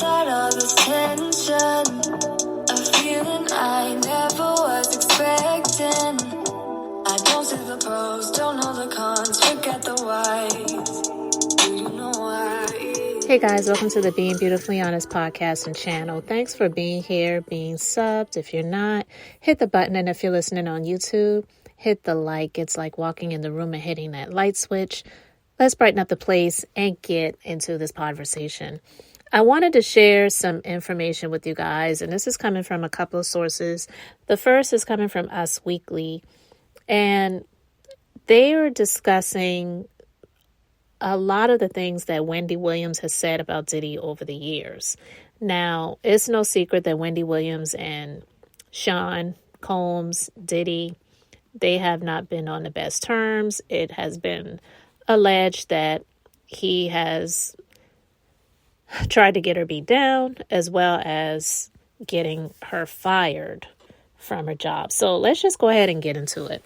inside all this tension, a feeling I never was expecting. I don't see the pros, don't know the cons, forget the whys. Do you know why? Hey guys, welcome to the Being Beautifully Honest podcast and channel. Thanks for being here, being subbed. If you're not, hit the button, and if you're listening on YouTube, hit the like. It's like walking in the room and hitting that light switch. Let's brighten up the place and get into this conversation. I wanted to share some information with you guys, and this is coming from a couple of sources. The first is coming from Us Weekly, and they are discussing a lot of the things that Wendy Williams has said about Diddy over the years. Now, it's no secret that Wendy Williams and Sean Combs, Diddy, they have not been on the best terms. It has been alleged that he has tried to get her beat down, as well as getting her fired from her job. So let's just go ahead and get into it.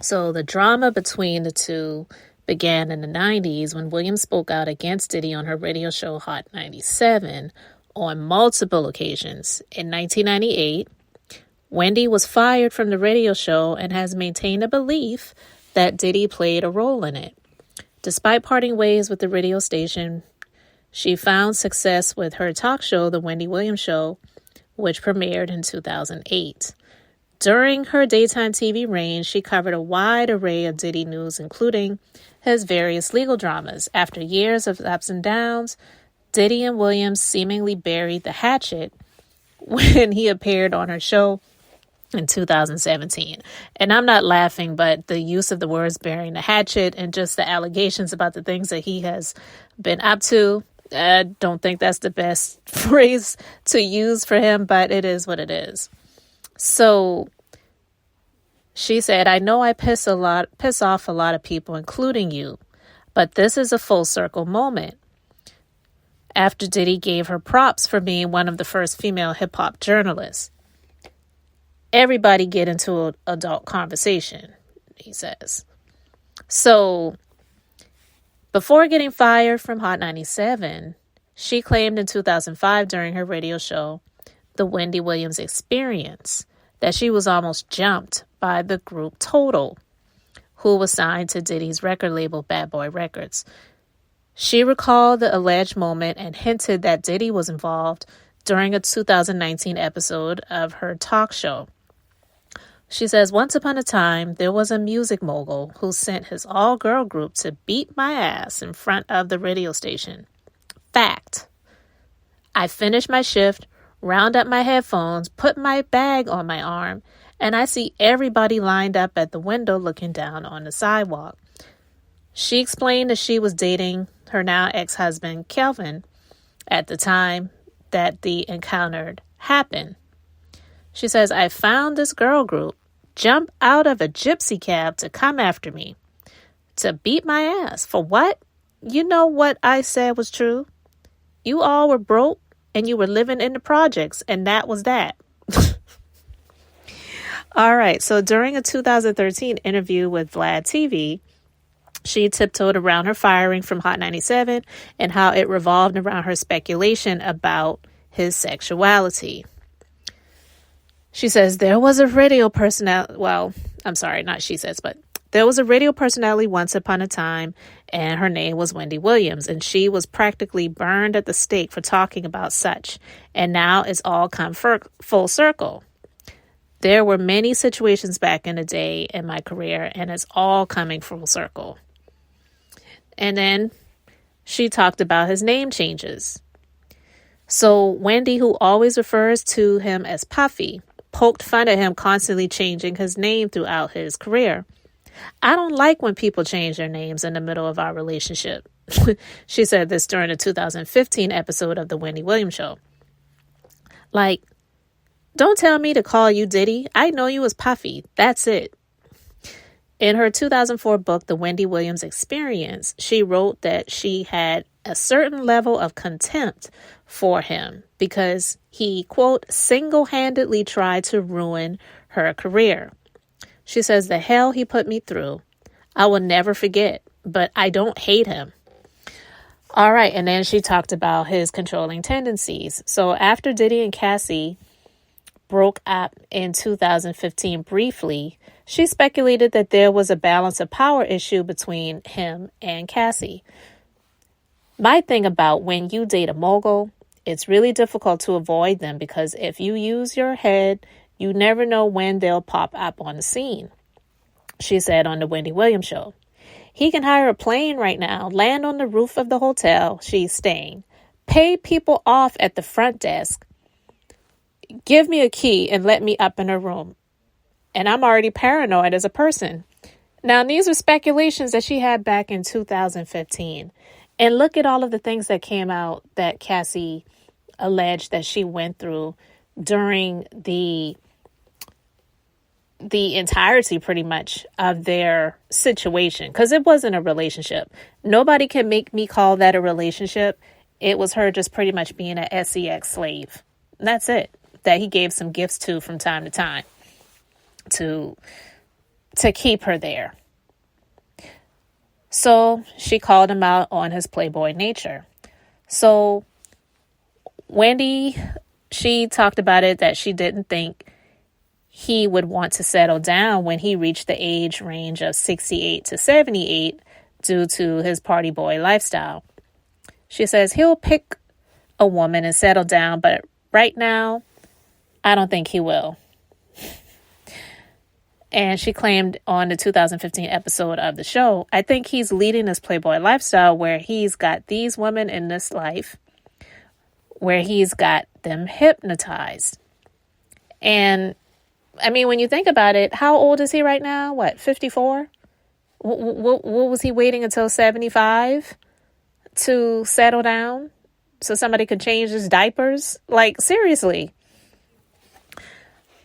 So the drama between the two began in the 90s when Williams spoke out against Diddy on her radio show Hot 97 on multiple occasions. In 1998, Wendy was fired from the radio show and has maintained a belief that Diddy played a role in it. Despite parting ways with the radio station, she found success with her talk show, The Wendy Williams Show, which premiered in 2008. During her daytime TV reign, she covered a wide array of Diddy news, including his various legal dramas. After years of ups and downs, Diddy and Williams seemingly buried the hatchet when he appeared on her show in 2017. And I'm not laughing, but the use of the words burying the hatchet and just the allegations about the things that he has been up to, I don't think that's the best phrase to use for him, but it is what it is. So she said, I know I piss off a lot of people, including you, but this is a full circle moment. After Diddy gave her props for being one of the first female hip hop journalists. Everybody get into an adult conversation, he says. So before getting fired from Hot 97, she claimed in 2005 during her radio show, The Wendy Williams Experience, that she was almost jumped by the group Total, who was signed to Diddy's record label Bad Boy Records. She recalled the alleged moment and hinted that Diddy was involved during a 2019 episode of her talk show. She says, once upon a time, there was a music mogul who sent his all-girl group to beat my ass in front of the radio station. Fact. I finished my shift, round up my headphones, put my bag on my arm, and I see everybody lined up at the window looking down on the sidewalk. She explained that she was dating her now ex-husband, Kelvin, at the time that the encounter happened. She says, I found this girl group jump out of a gypsy cab to come after me, to beat my ass. For what? You know what I said was true. You all were broke and you were living in the projects, and that was that. All right, so during a 2013 interview with Vlad TV, she tiptoed around her firing from Hot 97 and how it revolved around her speculation about his sexuality. She says, there was a radio personality, there was a radio personality once upon a time, and her name was Wendy Williams, and she was practically burned at the stake for talking about such, and now it's all come full circle. There were many situations back in the day in my career, and it's all coming full circle. And then she talked about his name changes. So Wendy, who always refers to him as Puffy, poked fun at him constantly changing his name throughout his career. I don't like when people change their names in the middle of our relationship. She said this during a 2015 episode of The Wendy Williams Show. Like, don't tell me to call you Diddy. I know you as Puffy. That's it. In her 2004 book, The Wendy Williams Experience, she wrote that she had a certain level of contempt for him because he, quote, single-handedly tried to ruin her career. She says, the hell he put me through, I will never forget, but I don't hate him. All right. And then she talked about his controlling tendencies. So after Diddy and Cassie broke up in 2015 briefly, she speculated that there was a balance of power issue between him and Cassie. My thing about when you date a mogul, it's really difficult to avoid them because if you use your head, you never know when they'll pop up on the scene. She said on the Wendy Williams show. He can hire a plane right now, land on the roof of the hotel she's staying, pay people off at the front desk, give me a key and let me up in her room. And I'm already paranoid as a person. Now, these are speculations that she had back in 2015. And look at all of the things that came out that Cassie alleged that she went through during the entirety pretty much of their situation, because it wasn't a relationship. Nobody can make me call that a relationship. It was her just pretty much being an sex slave. And that's it. That he gave some gifts to from time to time to keep her there. So she called him out on his Playboy nature. So Wendy, she talked about it that she didn't think he would want to settle down when he reached the age range of 68 to 78 due to his party boy lifestyle. She says he'll pick a woman and settle down, but right now, I don't think he will. And she claimed on the 2015 episode of the show, I think he's leading this Playboy lifestyle where he's got these women in this life, where he's got them hypnotized. And I mean, when you think about it, how old is he right now? What, 54? What was he waiting until 75 to settle down so somebody could change his diapers? Like, seriously.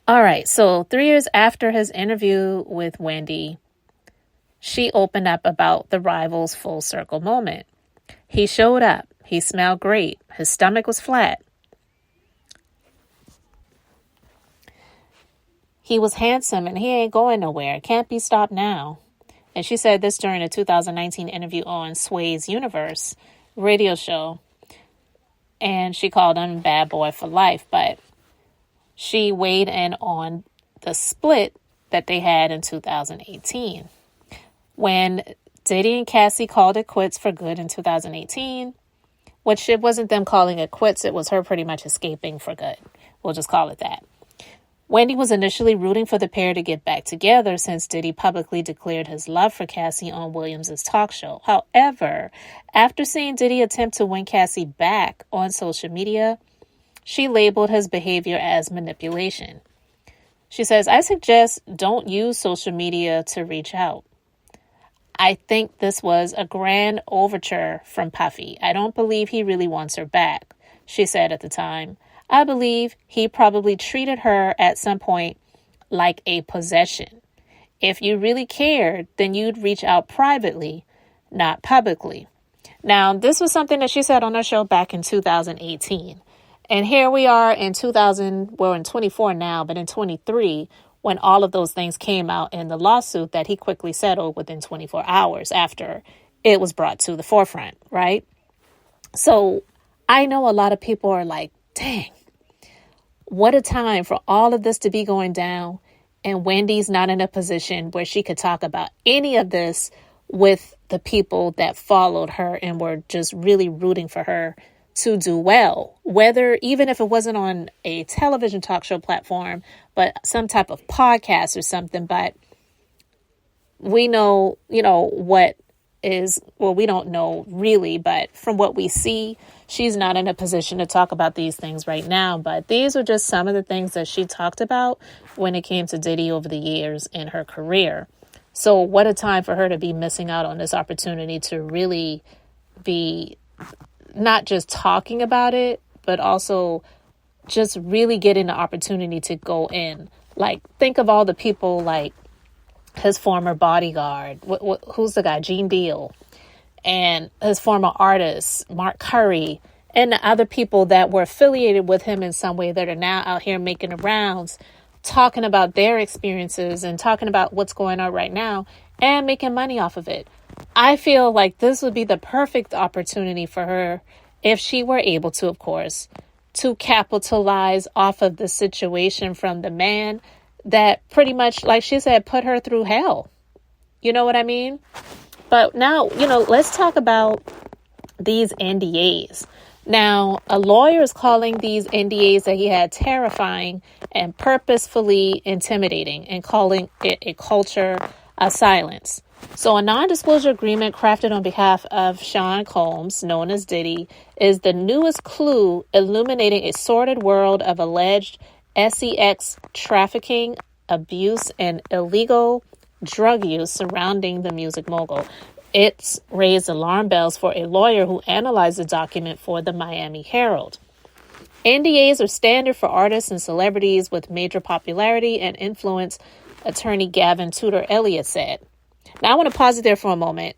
All right. So 3 years after his interview with Wendy, she opened up about the rival's full circle moment. He showed up. He smelled great. His stomach was flat. He was handsome and he ain't going nowhere. Can't be stopped now. And she said this during a 2019 interview on Sway's Universe radio show. And she called him bad boy for life. But she weighed in on the split that they had in 2018. When Diddy and Cassie called it quits for good in 2018, which it wasn't them calling it quits. It was her pretty much escaping for good. We'll just call it that. Wendy was initially rooting for the pair to get back together since Diddy publicly declared his love for Cassie on Williams' talk show. However, after seeing Diddy attempt to win Cassie back on social media, she labeled his behavior as manipulation. She says, I suggest don't use social media to reach out. I think this was a grand overture from Puffy. I don't believe he really wants her back, she said at the time. I believe he probably treated her at some point like a possession. If you really cared, then you'd reach out privately, not publicly. Now, this was something that she said on her show back in 2018. And here we are in 24 now, but in 23, when all of those things came out in the lawsuit that he quickly settled within 24 hours after it was brought to the forefront, right? So I know a lot of people are like, dang, what a time for all of this to be going down. And Wendy's not in a position where she could talk about any of this with the people that followed her and were just really rooting for her to do well, whether even if it wasn't on a television talk show platform, but some type of podcast or something. But we know, what is, well, we don't know really, but from what we see, she's not in a position to talk about these things right now. But these are just some of the things that she talked about when it came to Diddy over the years in her career. So what a time for her to be missing out on this opportunity to really be not just talking about it, but also just really getting the opportunity to go in. Like, think of all the people like his former bodyguard. Who's the guy? Gene Deal. And his former artist, Mark Curry, and the other people that were affiliated with him in some way that are now out here making the rounds, talking about their experiences and talking about what's going on right now and making money off of it. I feel like this would be the perfect opportunity for her, if she were able to, of course, to capitalize off of the situation from the man that pretty much, like she said, put her through hell. You know what I mean? But now, let's talk about these NDAs. Now, a lawyer is calling these NDAs that he had terrifying and purposefully intimidating, and calling it a culture of silence. So a non-disclosure agreement crafted on behalf of Sean Combs, known as Diddy, is the newest clue illuminating a sordid world of alleged sex trafficking, abuse, and illegal drug use surrounding the music mogul. It's raised alarm bells for a lawyer who analyzed the document for the Miami Herald. NDAs are standard for artists and celebrities with major popularity and influence, attorney Gavin Tudor Elliott said. Now, I want to pause it there for a moment.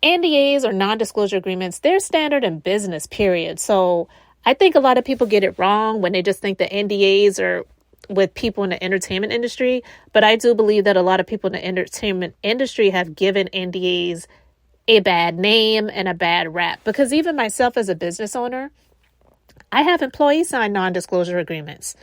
NDAs or non-disclosure agreements, they're standard in business, period. So I think a lot of people get it wrong when they just think that NDAs are with people in the entertainment industry. But I do believe that a lot of people in the entertainment industry have given NDAs a bad name and a bad rap. Because even myself as a business owner, I have employees sign non-disclosure agreements.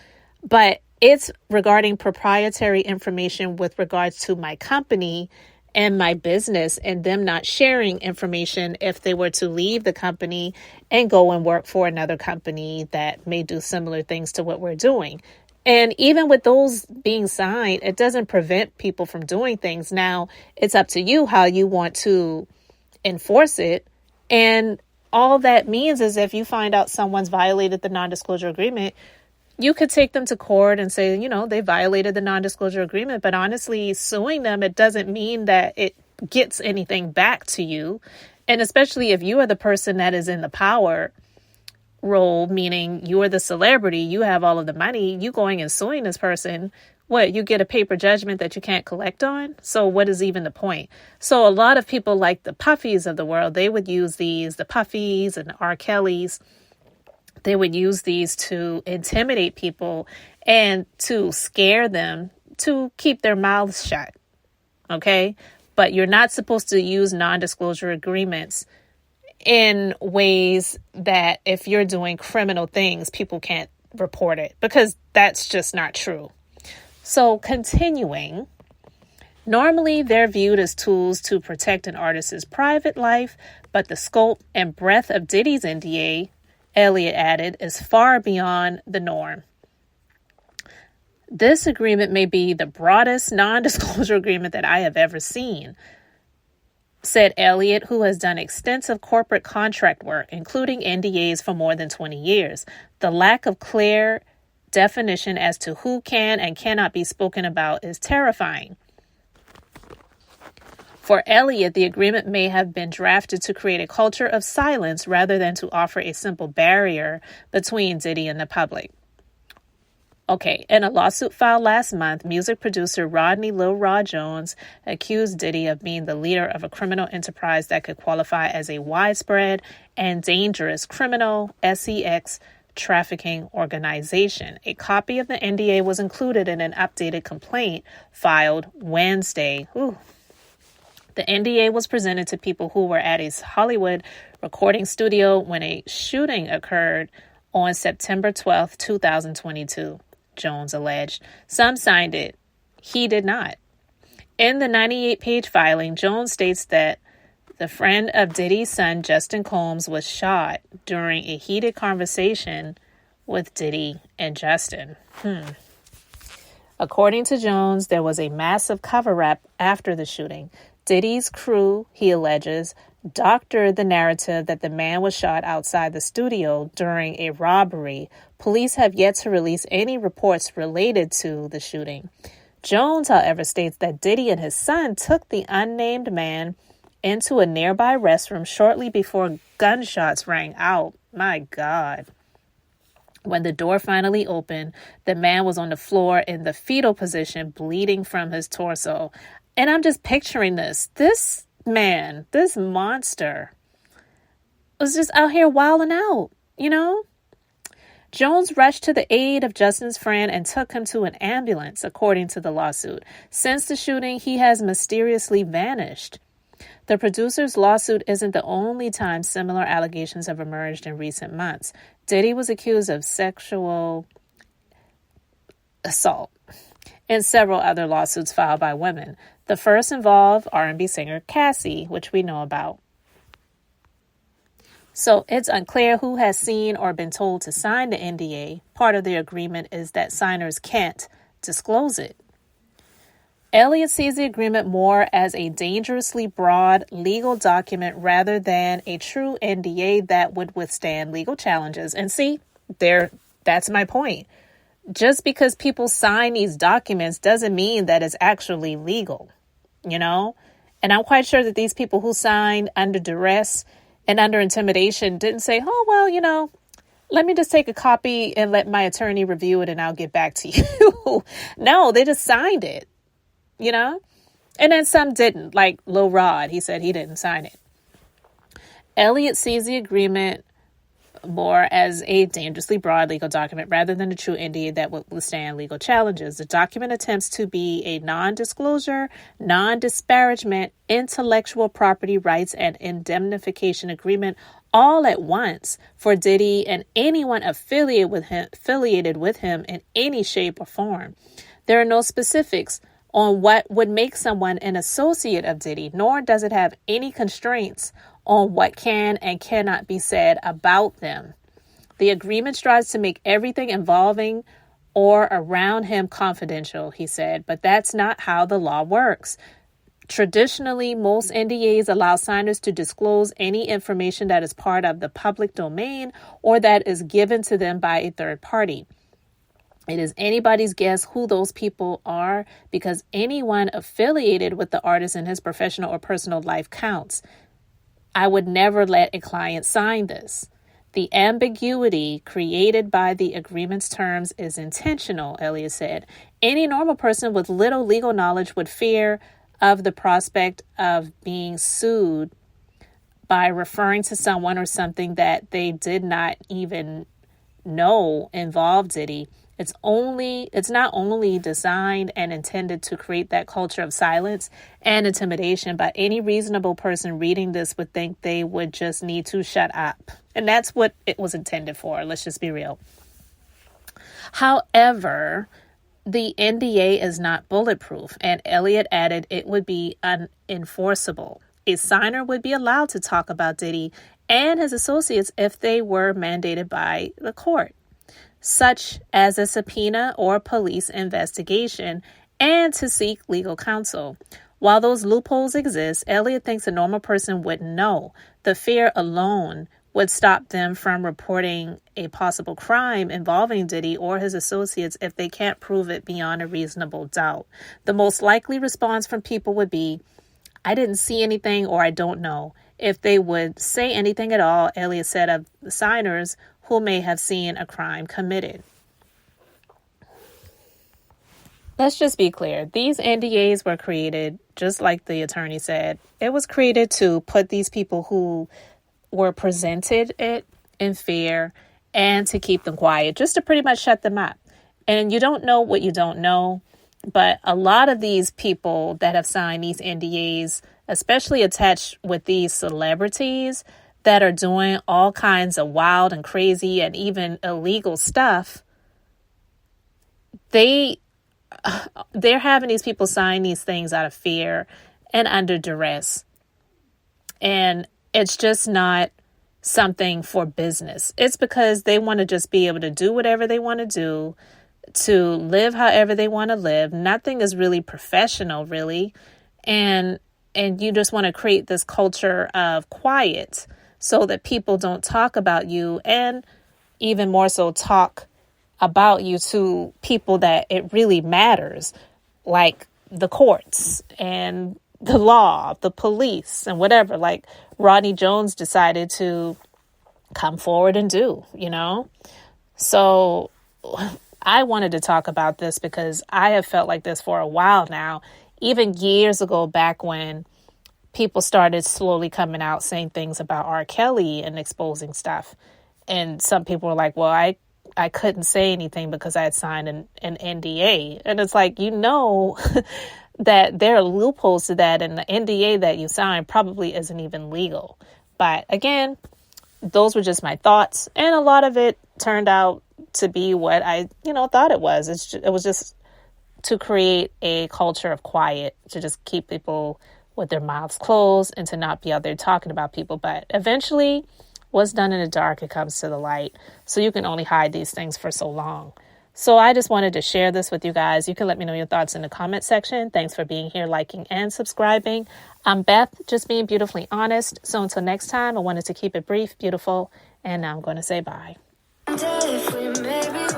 But it's regarding proprietary information with regards to my company and my business, and them not sharing information if they were to leave the company and go and work for another company that may do similar things to what we're doing. And even with those being signed, it doesn't prevent people from doing things. Now, it's up to you how you want to enforce it. And all that means is if you find out someone's violated the non-disclosure agreement, you could take them to court and say, they violated the non-disclosure agreement. But honestly, suing them, it doesn't mean that it gets anything back to you. And especially if you are the person that is in the power role, meaning you are the celebrity, you have all of the money, you going and suing this person, what, you get a paper judgment that you can't collect on? So what is even the point? So a lot of people like the Puffies of the world, they would use these, the Puffies and the R. Kellys, they would use these to intimidate people and to scare them to keep their mouths shut. Okay? But you're not supposed to use non-disclosure agreements in ways that if you're doing criminal things, people can't report it, because that's just not true. So continuing, normally they're viewed as tools to protect an artist's private life, but the scope and breadth of Diddy's NDA, Elliott added, is far beyond the norm. This agreement may be the broadest non-disclosure agreement that I have ever seen, said Elliott, who has done extensive corporate contract work, including NDAs for more than 20 years. The lack of clear definition as to who can and cannot be spoken about is terrifying. For Elliott, the agreement may have been drafted to create a culture of silence rather than to offer a simple barrier between Diddy and the public. Okay, in a lawsuit filed last month, music producer Rodney Lil Rod Jones accused Diddy of being the leader of a criminal enterprise that could qualify as a widespread and dangerous criminal sex trafficking organization. A copy of the NDA was included in an updated complaint filed Wednesday. The NDA was presented to people who were at a Hollywood recording studio when a shooting occurred on September 12, 2022, Jones alleged. Some signed it. He did not. In the 98-page filing, Jones states that the friend of Diddy's son, Justin Combs, was shot during a heated conversation with Diddy and Justin. According to Jones, there was a massive cover-up after the shooting. Diddy's crew, he alleges, doctored the narrative that the man was shot outside the studio during a robbery. Police have yet to release any reports related to the shooting. Jones, however, states that Diddy and his son took the unnamed man into a nearby restroom shortly before gunshots rang out. My God. When the door finally opened, the man was on the floor in the fetal position, bleeding from his torso. And I'm just picturing this. This man, this monster, was just out here wilding out, Jones rushed to the aid of Justin's friend and took him to an ambulance, according to the lawsuit. Since the shooting, he has mysteriously vanished. The producer's lawsuit isn't the only time similar allegations have emerged in recent months. Diddy was accused of sexual assault in several other lawsuits filed by women. The first involved R&B singer Cassie, which we know about. So it's unclear who has seen or been told to sign the NDA. Part of the agreement is that signers can't disclose it. Elliott sees the agreement more as a dangerously broad legal document rather than a true NDA that would withstand legal challenges. And see, that's my point. Just because people sign these documents doesn't mean that it's actually legal, And I'm quite sure that these people who signed under duress and under intimidation didn't say, oh, well, let me just take a copy and let my attorney review it and I'll get back to you. No, they just signed it. And then some didn't, like Lil Rod. He said he didn't sign it. Elliott sees the agreement more as a dangerously broad legal document rather than a true NDA that would withstand legal challenges. The document attempts to be a non-disclosure, non-disparagement, intellectual property rights, and indemnification agreement all at once for Diddy and anyone affiliated with him in any shape or form. There are no specifics on what would make someone an associate of Diddy, nor does it have any constraints on what can and cannot be said about them. The agreement strives to make everything involving or around him confidential, he said, but that's not how the law works. Traditionally, most NDAs allow signers to disclose any information that is part of the public domain or that is given to them by a third party. It is anybody's guess who those people are because anyone affiliated with the artist in his professional or personal life counts. I would never let a client sign this. The ambiguity created by the agreement's terms is intentional, Elliott said. Any normal person with little legal knowledge would fear of the prospect of being sued by referring to someone or something that they did not even know involved Diddy. It's not only designed and intended to create that culture of silence and intimidation, but any reasonable person reading this would think they would just need to shut up. And that's what it was intended for. Let's just be real. However, the NDA is not bulletproof, and Elliott added it would be unenforceable. A signer would be allowed to talk about Diddy and his associates if they were mandated by the court, such as a subpoena or police investigation, and to seek legal counsel. While those loopholes exist, Elliott thinks a normal person wouldn't know. The fear alone would stop them from reporting a possible crime involving Diddy or his associates if they can't prove it beyond a reasonable doubt. The most likely response from people would be, I didn't see anything or I don't know. If they would say anything at all, Elliott said of the signers who may have seen a crime committed. Let's just be clear. These NDAs were created, just like the attorney said, it was created to put these people who were presented it in fear and to keep them quiet, just to pretty much shut them up. And you don't know what you don't know, but a lot of these people that have signed these NDAs, especially attached with these celebrities that are doing all kinds of wild and crazy and even illegal stuff, they're having these people sign these things out of fear and under duress. And it's just not something for business. It's because they want to just be able to do whatever they want to do, to live however they want to live. Nothing is really professional, really. And you just want to create this culture of quiet so that people don't talk about you, and even more so talk about you to people that it really matters, like the courts and the law, the police, and whatever, like Rodney Jones decided to come forward and do, So I wanted to talk about this because I have felt like this for a while now, even years ago, back when people started slowly coming out saying things about R. Kelly and exposing stuff. And some people were like, well, I couldn't say anything because I had signed an NDA. And it's like, that there are loopholes to that, and the NDA that you sign probably isn't even legal. But again, those were just my thoughts, and a lot of it turned out to be what I, thought it was. It was just to create a culture of quiet, to just keep people with their mouths closed and to not be out there talking about people. But eventually, what's done in the dark, it comes to the light. So you can only hide these things for so long. So I just wanted to share this with you guys. You can let me know your thoughts in the comment section. Thanks for being here, liking, and subscribing. I'm Beth, just being beautifully honest. So until next time, I wanted to keep it brief, beautiful, and now I'm going to say bye. If we maybe